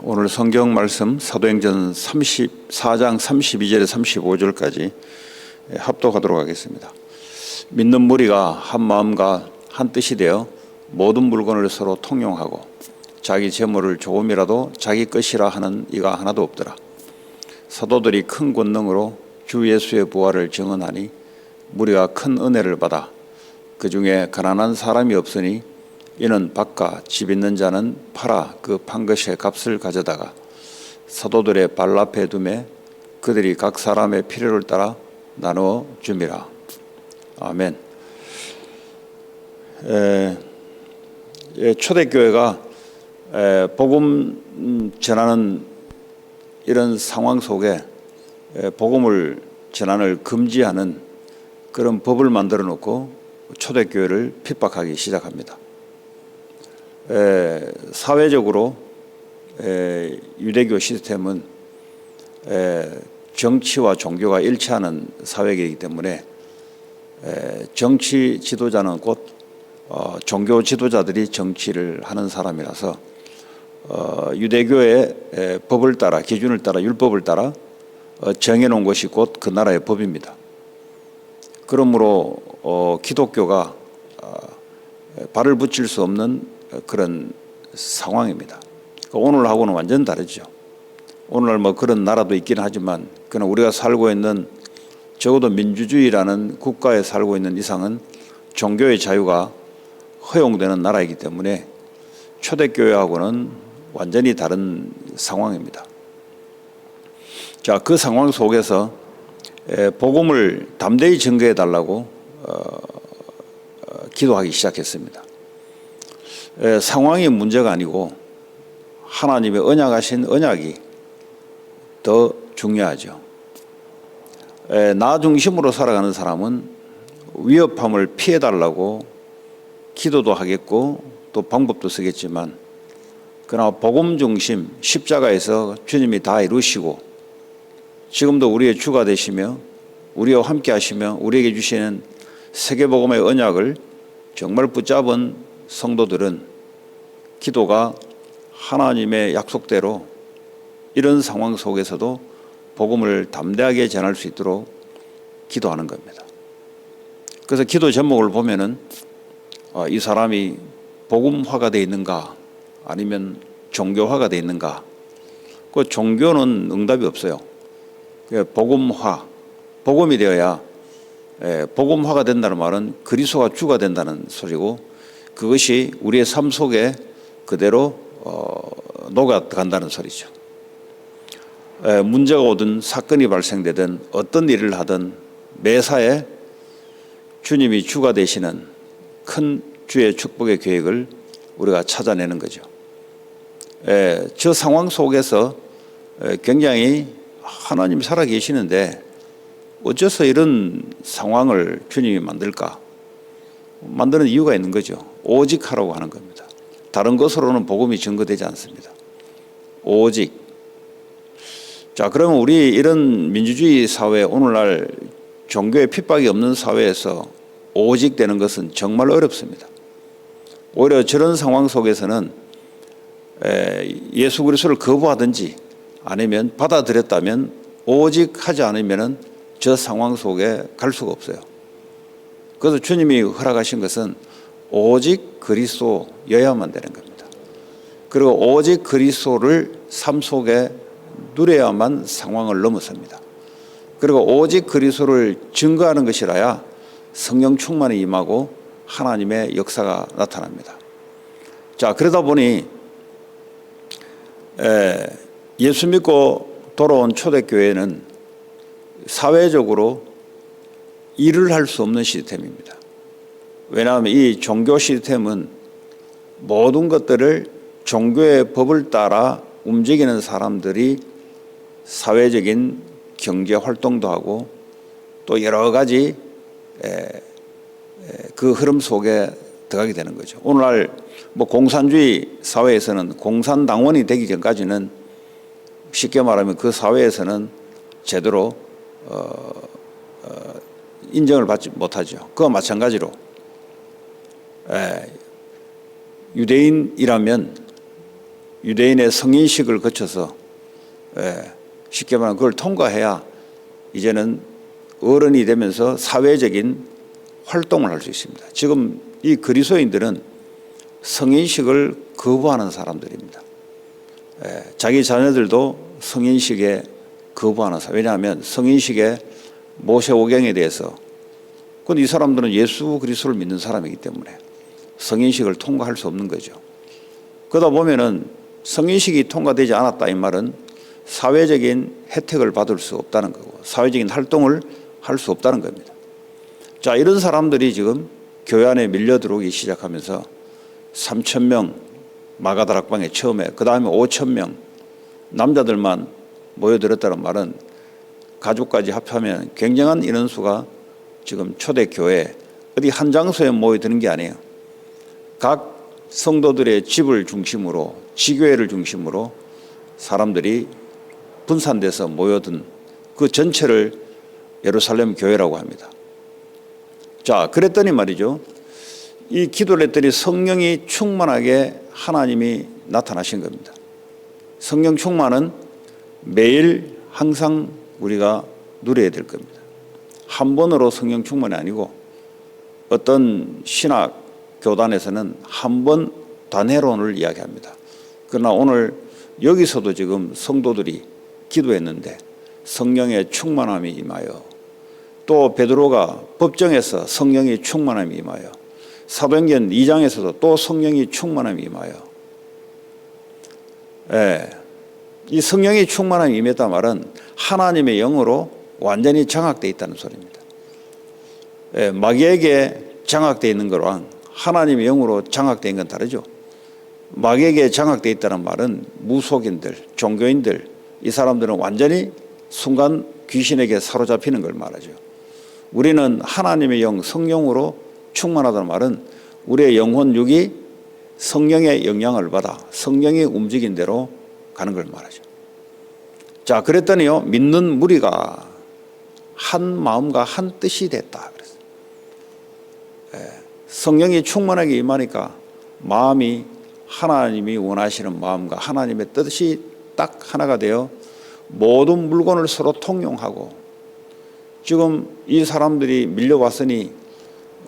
오늘 성경 말씀 사도행전 34장 32절에 35절까지 합독하도록 하겠습니다. 믿는 무리가 한 마음과 한 뜻이 되어 모든 물건을 서로 통용하고 자기 재물을 조금이라도 자기 것이라 하는 이가 하나도 없더라. 사도들이 큰 권능으로 주 예수의 부활을 증언하니 무리가 큰 은혜를 받아 그 중에 가난한 사람이 없으니 이는 밭과 집 있는 자는 팔아 그 판 것의 값을 가져다가 사도들의 발 앞에 두매 그들이 각 사람의 필요를 따라 나누어 줌이라. 아멘. 초대교회가 복음 전하는 이런 상황 속에 복음을 전하는 금지하는 그런 법을 만들어 놓고 초대교회를 핍박하기 시작합니다. 사회적으로 유대교 시스템은 정치와 종교가 일치하는 사회이기 때문에 정치 지도자는 곧 종교 지도자들이 정치를 하는 사람이라서 유대교의 법을 따라 기준을 따라 율법을 따라 정해놓은 것이 곧 그 나라의 법입니다. 그러므로 기독교가 발을 붙일 수 없는 그런 상황입니다. 오늘하고는 완전 다르죠. 오늘날 뭐 그런 나라도 있긴 하지만 그러나 우리가 살고 있는 적어도 민주주의라는 국가에 살고 있는 이상은 종교의 자유가 허용되는 나라이기 때문에 초대교회하고는 완전히 다른 상황입니다. 자, 그 상황 속에서 복음을 담대히 증거해 달라고 기도하기 시작했습니다. 상황이 문제가 아니고 하나님의 언약하신 언약이 더 중요하죠. 나 중심으로 살아가는 사람은 위협함을 피해달라고 기도도 하겠고 또 방법도 쓰겠지만 그러나 복음 중심 십자가에서 주님이 다 이루시고 지금도 우리의 주가 되시며 우리와 함께 하시며 우리에게 주시는 세계복음의 언약을 정말 붙잡은 성도들은 기도가 하나님의 약속대로 이런 상황 속에서도 복음을 담대하게 전할 수 있도록 기도하는 겁니다. 그래서 기도 제목을 보면은 이 사람이 복음화가 되어 있는가 아니면 종교화가 되어 있는가. 그 종교는 응답이 없어요. 복음화, 복음이 되어야 복음화가 된다는 말은 그리스도가 주가 된다는 소리고 그것이 우리의 삶 속에 그대로 녹아간다는 소리죠. 문제가 오든 사건이 발생되든 어떤 일을 하든 매사에 주님이 주가 되시는 큰 주의 축복의 계획을 우리가 찾아내는 거죠. 저 상황 속에서 굉장히 하나님이 살아계시는데 어째서 이런 상황을 주님이 만들까? 만드는 이유가 있는 거죠. 오직 하라고 하는 겁니다. 다른 것으로는 복음이 증거되지 않습니다. 오직. 자, 그러면 우리 이런 민주주의 사회, 오늘날 종교의 핍박이 없는 사회에서 오직 되는 것은 정말 어렵습니다. 오히려 저런 상황 속에서는 예수 그리스도를 거부하든지 아니면 받아들였다면 오직 하지 않으면 저 상황 속에 갈 수가 없어요. 그래서 주님이 허락하신 것은 오직 그리스도여야만 되는 겁니다. 그리고 오직 그리스도를 삶 속에 누려야만 상황을 넘어섭니다. 그리고 오직 그리스도를 증거하는 것이라야 성령 충만이 임하고 하나님의 역사가 나타납니다. 자, 그러다 보니 예수 믿고 돌아온 초대교회는 사회적으로 일을 할 수 없는 시스템입니다. 왜냐하면 이 종교 시스템은 모든 것들을 종교의 법을 따라 움직이는 사람들이 사회적인 경제 활동도 하고 또 여러 가지 그 흐름 속에 들어가게 되는 거죠. 오늘날 뭐 공산주의 사회에서는 공산당원이 되기 전까지는 쉽게 말하면 그 사회에서는 제대로 인정을 받지 못하죠. 그와 마찬가지로 유대인이라면 유대인의 성인식을 거쳐서 쉽게 말하면 그걸 통과해야 이제는 어른이 되면서 사회적인 활동을 할 수 있습니다. 지금 이 그리스도인들은 성인식을 거부하는 사람들입니다. 자기 자녀들도 성인식에 거부하는 사람. 왜냐하면 성인식의 모세오경에 대해서 그건 이 사람들은 예수 그리스도를 믿는 사람이기 때문에 성인식을 통과할 수 없는 거죠. 그러다 보면은 성인식이 통과되지 않았다 이 말은 사회적인 혜택을 받을 수 없다는 거고 사회적인 활동을 할 수 없다는 겁니다. 자, 이런 사람들이 지금 교회 안에 밀려 들어오기 시작하면서 3,000명 마가다락방에 처음에 그 다음에 5,000명 남자들만 모여들었다는 말은 가족까지 합하면 굉장한 인원수가 지금 초대교회 어디 한 장소에 모여드는 게 아니에요. 각 성도들의 집을 중심으로 지교회를 중심으로 사람들이 분산돼서 모여든 그 전체를 예루살렘 교회라고 합니다. 자, 그랬더니 말이죠. 이 기도를 했더니 성령이 충만하게 하나님이 나타나신 겁니다. 성령 충만은 매일 항상 우리가 누려야 될 겁니다. 한 번으로 성령 충만이 아니고 어떤 신학 교단에서는 한 번 단회론을 이야기합니다. 그러나 오늘 여기서도 지금 성도들이 기도했는데 성령의 충만함이 임하여 또 베드로가 법정에서 성령의 충만함이 임하여 사도행전 2장에서도 또 성령의 충만함이 임하여 이 성령의 충만함이 임했다 말은 하나님의 영으로 완전히 장악되어 있다는 소리입니다. 마귀에게 장악되어 있는 거랑 하나님의 영으로 장악되어 있는 건 다르죠. 마귀에게 장악되어 있다는 말은 무속인들, 종교인들 이 사람들은 완전히 순간 귀신에게 사로잡히는 걸 말하죠. 우리는 하나님의 영, 성령으로 충만하다는 말은 우리의 영혼 육이 성령의 영향을 받아 성령이 움직인 대로 가는 걸 말하죠. 자, 그랬더니요, 믿는 무리가 한 마음과 한 뜻이 됐다 그랬어요. 성령이 충만하게 임하니까 마음이 하나님이 원하시는 마음과 하나님의 뜻이 딱 하나가 되어 모든 물건을 서로 통용하고 지금 이 사람들이 밀려왔으니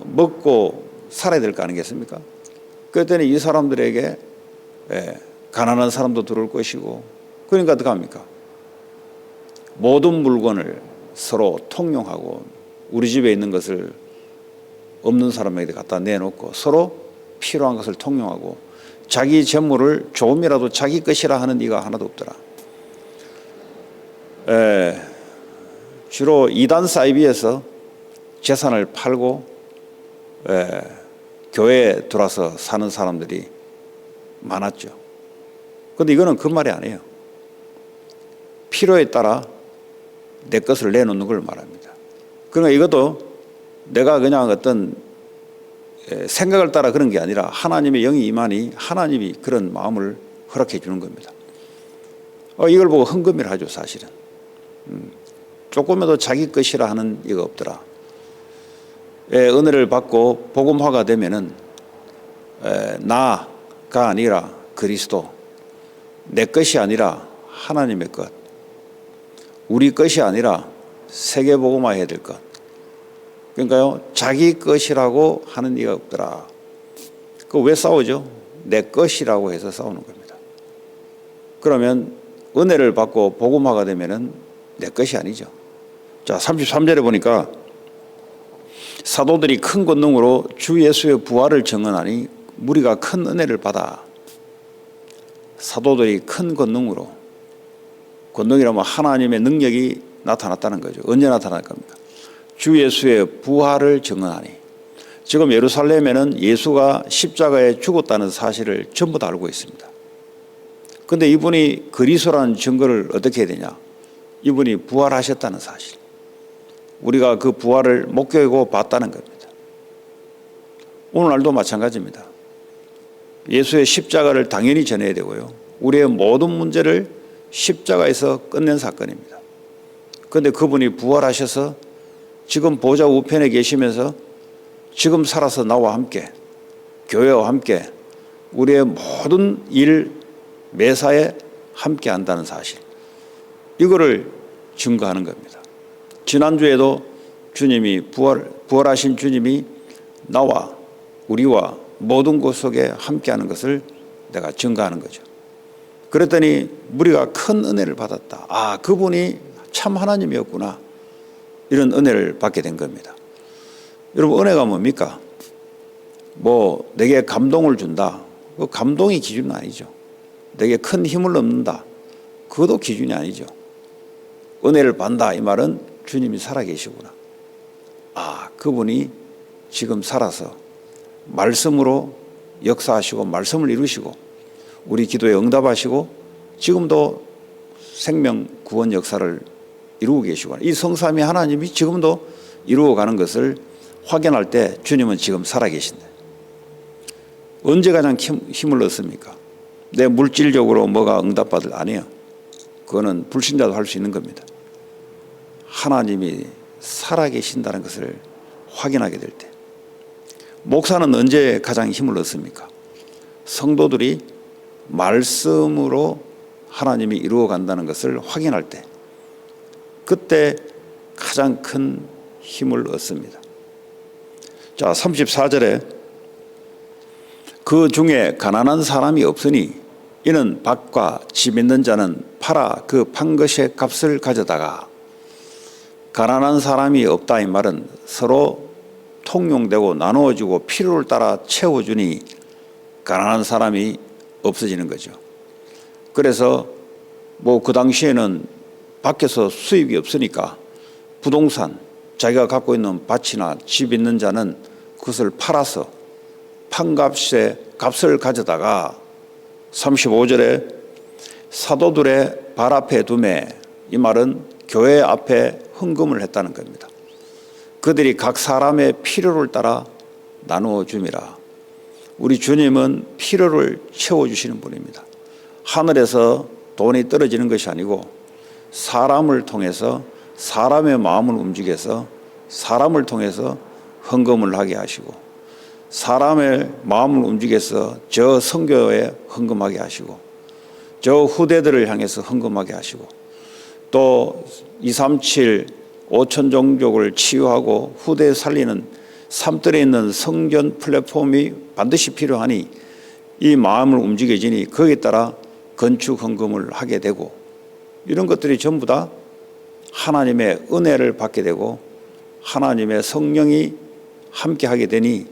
먹고 살아야 될 거 아니겠습니까? 그랬더니 이 사람들에게 가난한 사람도 들어올 것이고 그러니까 어떻게 합니까? 모든 물건을 서로 통용하고 우리 집에 있는 것을 없는 사람에게 갖다 내놓고 서로 필요한 것을 통용하고 자기 재물을 조금이라도 자기 것이라 하는 이가 하나도 없더라. 주로 이단 사이비에서 재산을 팔고 교회에 들어와서 사는 사람들이 많았죠. 그런데 이거는 그 말이 아니에요. 필요에 따라 내 것을 내놓는 걸 말합니다. 그러니까 이것도 내가 그냥 어떤 생각을 따라 그런 게 아니라 하나님의 영이 임하니 하나님이 그런 마음을 허락해 주는 겁니다. 이걸 보고 헌금이라 하죠, 사실은. 조금이라도 자기 것이라 하는 이가 없더라. 은혜를 받고 복음화가 되면은 나가 아니라 그리스도, 내 것이 아니라 하나님의 것, 우리 것이 아니라 세계 복음화해야 될 것. 그러니까요, 자기 것이라고 하는 이가 없더라. 그 왜 싸우죠? 내 것이라고 해서 싸우는 겁니다. 그러면 은혜를 받고 복음화가 되면은 내 것이 아니죠. 자, 33절에 보니까 사도들이 큰 권능으로 주 예수의 부활을 증언하니 무리가 큰 은혜를 받아. 사도들이 큰 권능으로, 권능이라면 하나님의 능력이 나타났다는 거죠. 언제 나타날 겁니까? 주 예수의 부활을 증언하니. 지금 예루살렘에는 예수가 십자가에 죽었다는 사실을 전부 다 알고 있습니다. 그런데 이분이 그리스도라는 증거를 어떻게 해야 되냐? 이분이 부활하셨다는 사실. 우리가 그 부활을 목격하고 봤다는 겁니다. 오늘날도 마찬가지입니다. 예수의 십자가를 당연히 전해야 되고요. 우리의 모든 문제를 십자가에서 끝낸 사건입니다. 그런데 그분이 부활하셔서 지금 보좌 우편에 계시면서 지금 살아서 나와 함께 교회와 함께 우리의 모든 일 매사에 함께 한다는 사실, 이거를 증거하는 겁니다. 지난주에도 주님이 부활하신 주님이 나와 우리와 모든 것 속에 함께하는 것을 내가 증거하는 거죠. 그랬더니 우리가 큰 은혜를 받았다. 아, 그분이 참 하나님이었구나. 이런 은혜를 받게 된 겁니다. 여러분, 은혜가 뭡니까? 뭐 내게 감동을 준다. 그 감동이 기준은 아니죠. 내게 큰 힘을 얻는다. 그것도 기준이 아니죠. 은혜를 받는다 이 말은 주님이 살아계시구나. 아, 그분이 지금 살아서 말씀으로 역사하시고 말씀을 이루시고 우리 기도에 응답하시고 지금도 생명 구원 역사를 이루고 계시구나. 이 성삼위 하나님이 지금도 이루어가는 것을 확인할 때 주님은 지금 살아계신다. 언제 가장 힘을 얻습니까? 내 물질적으로 뭐가 응답받을 아니에요. 그거는 불신자도 할 수 있는 겁니다. 하나님이 살아계신다는 것을 확인하게 될 때. 목사는 언제 가장 힘을 얻습니까? 성도들이 말씀으로 하나님이 이루어간다는 것을 확인할 때, 그때 가장 큰 힘을 얻습니다. 자, 34절에 그 중에 가난한 사람이 없으니 이는 밭과 집 있는 자는 팔아 그 판 것의 값을 가져다가, 가난한 사람이 없다 이 말은 서로 통용되고 나누어주고 필요를 따라 채워주니 가난한 사람이 없어지는 거죠. 그래서 뭐 그 당시에는 밖에서 수입이 없으니까 부동산, 자기가 갖고 있는 밭이나 집 있는 자는 그것을 팔아서 판값의 값을 가져다가 35절에 사도들의 발 앞에 두매, 이 말은 교회 앞에 헌금을 했다는 겁니다. 그들이 각 사람의 필요를 따라 나누어 줌이라. 우리 주님은 필요를 채워주시는 분입니다. 하늘에서 돈이 떨어지는 것이 아니고 사람을 통해서 사람의 마음을 움직여서 사람을 통해서 헌금을 하게 하시고 사람의 마음을 움직여서 저 선교에 헌금하게 하시고 저 후대들을 향해서 헌금하게 하시고 또 237 5천 종족을 치유하고 후대에 살리는 삶들에 있는 성전 플랫폼이 반드시 필요하니 이 마음을 움직여지니 거기에 따라 건축 헌금을 하게 되고 이런 것들이 전부 다 하나님의 은혜를 받게 되고 하나님의 성령이 함께 하게 되니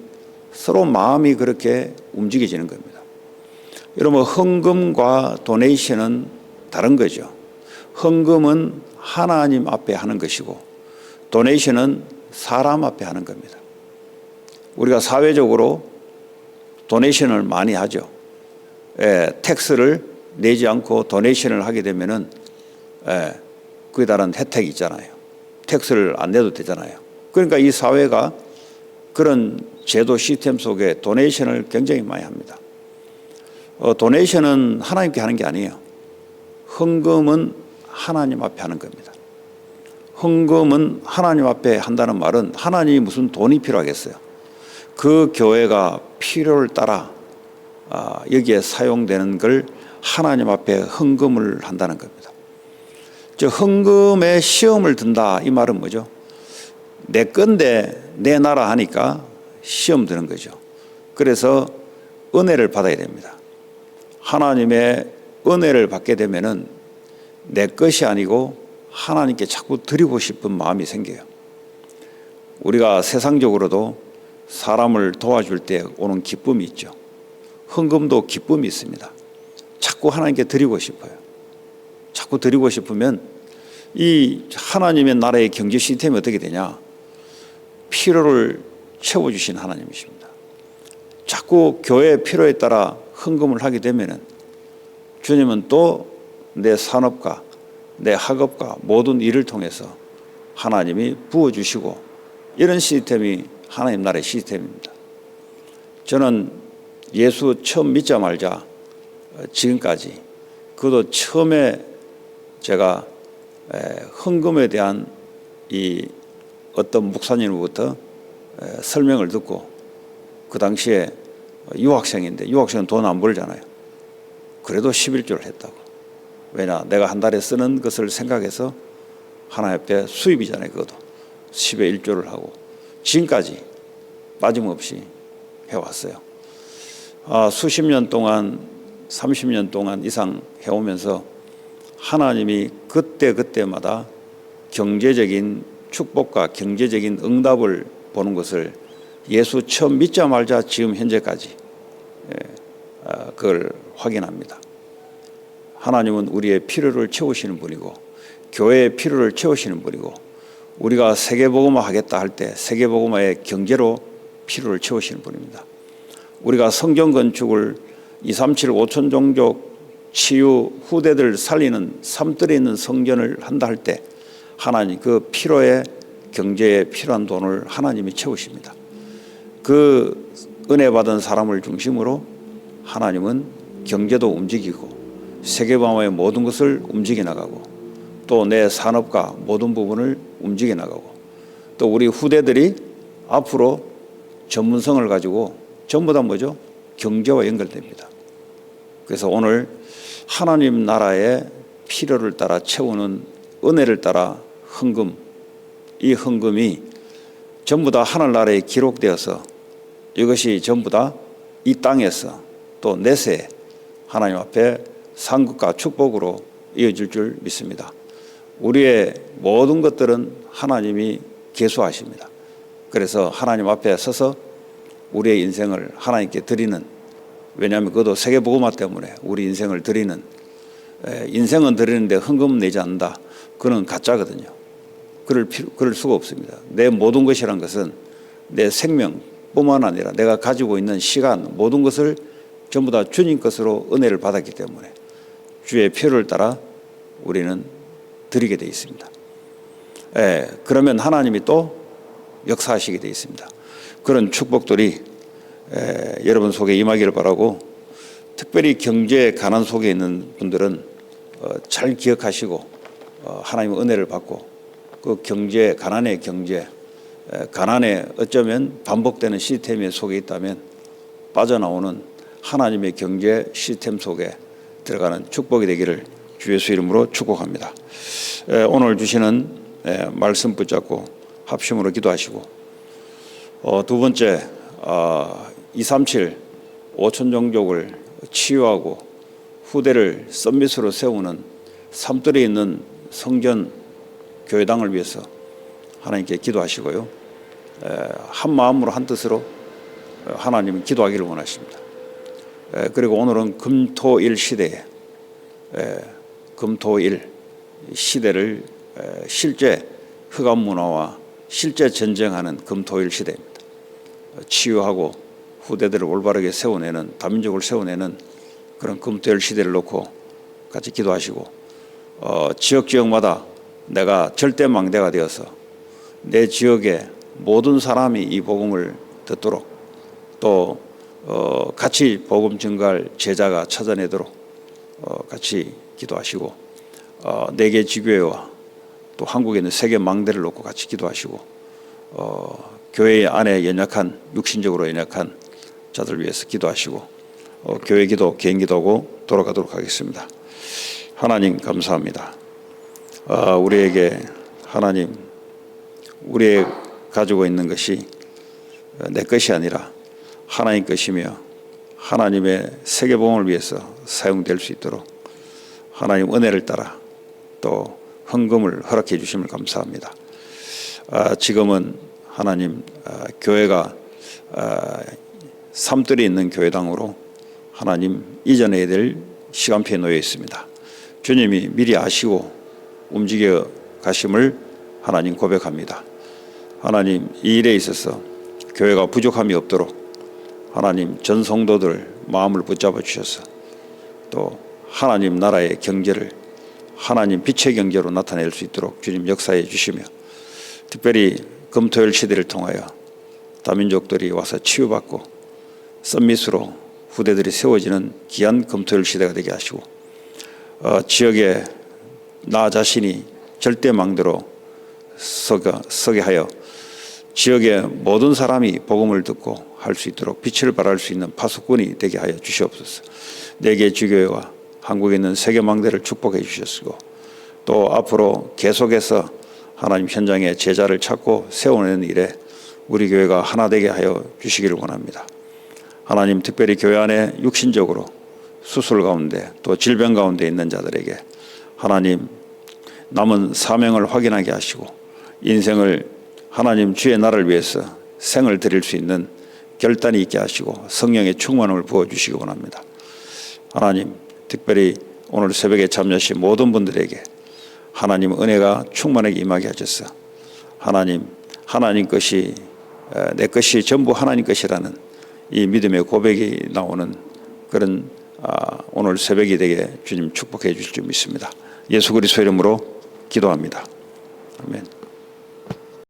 서로 마음이 그렇게 움직여지는 겁니다. 여러분, 헌금과 도네이션은 다른 거죠. 헌금은 하나님 앞에 하는 것이고 도네이션은 사람 앞에 하는 겁니다. 우리가 사회적으로 도네이션을 많이 하죠. 텍스를 내지 않고 도네이션을 하게 되면은 그에 따른 혜택이 있잖아요. 텍스를 안 내도 되잖아요. 그러니까 이 사회가 그런 제도 시스템 속에 도네이션을 굉장히 많이 합니다. 도네이션은 하나님께 하는 게 아니에요. 헌금은 하나님 앞에 하는 겁니다. 헌금은 하나님 앞에 한다는 말은 하나님이 무슨 돈이 필요하겠어요. 그 교회가 필요를 따라 여기에 사용되는 걸 하나님 앞에 헌금을 한다는 겁니다. 저 헌금에 시험을 든다 이 말은 뭐죠? 내 건데 내 나라 하니까 시험 드는 거죠. 그래서 은혜를 받아야 됩니다. 하나님의 은혜를 받게 되면은 내 것이 아니고 하나님께 자꾸 드리고 싶은 마음이 생겨요. 우리가 세상적으로도 사람을 도와줄 때 오는 기쁨이 있죠. 헌금도 기쁨이 있습니다. 자꾸 하나님께 드리고 싶어요. 자꾸 드리고 싶으면 이 하나님의 나라의 경제 시스템이 어떻게 되냐? 필요를 채워주신 하나님이십니다. 자꾸 교회의 필요에 따라 헌금을 하게 되면은 주님은 또 내 산업과 내 학업과 모든 일을 통해서 하나님이 부어주시고 이런 시스템이 하나님 나라의 시스템입니다. 저는 예수 처음 믿자마자 지금까지 그것도 처음에 제가 헌금에 대한 이 어떤 목사님으로부터 설명을 듣고 그 당시에 유학생인데 유학생은 돈 안 벌잖아요. 그래도 11조를 했다고. 왜냐? 내가 한 달에 쓰는 것을 생각해서 하나님 앞에 수입이잖아요. 그것도 10의 1조를 하고 지금까지 빠짐없이 해왔어요. 수십 년 동안 30년 동안 이상 해오면서 하나님이 그때그때마다 경제적인 축복과 경제적인 응답을 보는 것을 예수 처음 믿자마자 지금 현재까지 그걸 확인합니다. 하나님은 우리의 필요를 채우시는 분이고 교회의 필요를 채우시는 분이고 우리가 세계복음화 하겠다 할 때 세계복음화의 경제로 필요를 채우시는 분입니다. 우리가 성경 건축을 237 5천 종족 치유 후대들 살리는 삶들에 있는 성전을 한다 할 때 하나님 그 필요에 경제에 필요한 돈을 하나님이 채우십니다. 그 은혜 받은 사람을 중심으로 하나님은 경제도 움직이고 세계방화의 모든 것을 움직여 나가고 또 내 산업과 모든 부분을 움직여 나가고 또 우리 후대들이 앞으로 전문성을 가지고 전부 다 뭐죠? 경제와 연결됩니다. 그래서 오늘 하나님 나라의 필요를 따라 채우는 은혜를 따라 헌금, 이 헌금이 전부 다 하늘나라에 기록되어서 이것이 전부 다 이 땅에서 또 내세 하나님 앞에 상급과 축복으로 이어질 줄 믿습니다. 우리의 모든 것들은 하나님이 계수하십니다. 그래서 하나님 앞에 서서 우리의 인생을 하나님께 드리는, 왜냐하면 그것도 세계복음화 때문에 우리 인생을 드리는, 인생은 드리는데 헌금은 내지 않는다. 그건 가짜거든요. 그럴 수가 없습니다. 내 모든 것이란 것은 내 생명뿐만 아니라 내가 가지고 있는 시간 모든 것을 전부 다 주님 것으로 은혜를 받았기 때문에 주의 표를 따라 우리는 드리게 되어 있습니다. 그러면 하나님이 또 역사하시게 되어 있습니다. 그런 축복들이 여러분 속에 임하기를 바라고, 특별히 경제 가난 속에 있는 분들은 잘 기억하시고 하나님의 은혜를 받고 그 경제, 가난의 경제, 가난에 어쩌면 반복되는 시스템 속에 있다면 빠져나오는 하나님의 경제 시스템 속에 들어가는 축복이 되기를 주 예수 이름으로 축복합니다. 오늘 주시는 말씀 붙잡고 합심으로 기도하시고, 두 번째 237 5천 종족을 치유하고 후대를 썸밋으로 세우는 삶들에 있는 성전 교회당을 위해서 하나님께 기도하시고요. 한 마음으로 한 뜻으로 하나님은 기도하기를 원하십니다. 그리고 오늘은 금토일 시대에 금토일 시대를 실제 흑암 문화와 실제 전쟁하는 금토일 시대입니다. 치유하고 후대들을 올바르게 세워내는, 다민족을 세워내는 그런 금토일 시대를 놓고 같이 기도하시고, 지역마다 내가 절대망대가 되어서 내 지역의 모든 사람이 이 복음을 듣도록, 또 같이 복음 증거할 제자가 찾아내도록 같이 기도하시고, 네 개 지교회와 또 한국에 있는 세계 망대를 놓고 같이 기도하시고, 교회 안에 연약한, 육신적으로 연약한 자들을 위해서 기도하시고, 교회 기도, 개인 기도하고 돌아가도록 하겠습니다. 하나님 감사합니다. 우리에게 하나님, 우리의 가지고 있는 것이 내 것이 아니라 하나님 것이며 하나님의 세계복음을 위해서 사용될 수 있도록 하나님 은혜를 따라 또 헌금을 허락해 주심을 감사합니다. 지금은 하나님 교회가 삶들이 있는 교회당으로 하나님 이전해야 될 시간표에 놓여 있습니다. 주님이 미리 아시고 움직여 가심을 하나님 고백합니다. 하나님 이 일에 있어서 교회가 부족함이 없도록 하나님 전 성도들 마음을 붙잡아 주셔서 또 하나님 나라의 경제를 하나님 빛의 경제로 나타낼 수 있도록 주님 역사해 주시며, 특별히 금토일 시대를 통하여 다민족들이 와서 치유받고 썸밋으로 후대들이 세워지는 귀한 금토일 시대가 되게 하시고, 지역에 나 자신이 절대망대로 서게 하여 지역의 모든 사람이 복음을 듣고 할 수 있도록 빛을 발할 수 있는 파수꾼이 되게 하여 주시옵소서. 네 개 지교회와 한국에 있는 세계망대를 축복해 주셨고 또 앞으로 계속해서 하나님 현장에 제자를 찾고 세우는 일에 우리 교회가 하나 되게 하여 주시기를 원합니다. 하나님 특별히 교회 안에 육신적으로 수술 가운데 또 질병 가운데 있는 자들에게 하나님 남은 사명을 확인하게 하시고 인생을 하나님 주의 나라를 위해서 생을 드릴 수 있는 결단이 있게 하시고 성령의 충만함을 부어주시기 원합니다. 하나님 특별히 오늘 새벽에 참여하신 모든 분들에게 하나님 은혜가 충만하게 임하게 하셔서 하나님 것이 내 것이 전부 하나님 것이라는 이 믿음의 고백이 나오는 그런 오늘 새벽이 되게 주님 축복해 주실 줄 믿습니다. 예수 그리스도 이름으로 기도합니다. 아멘.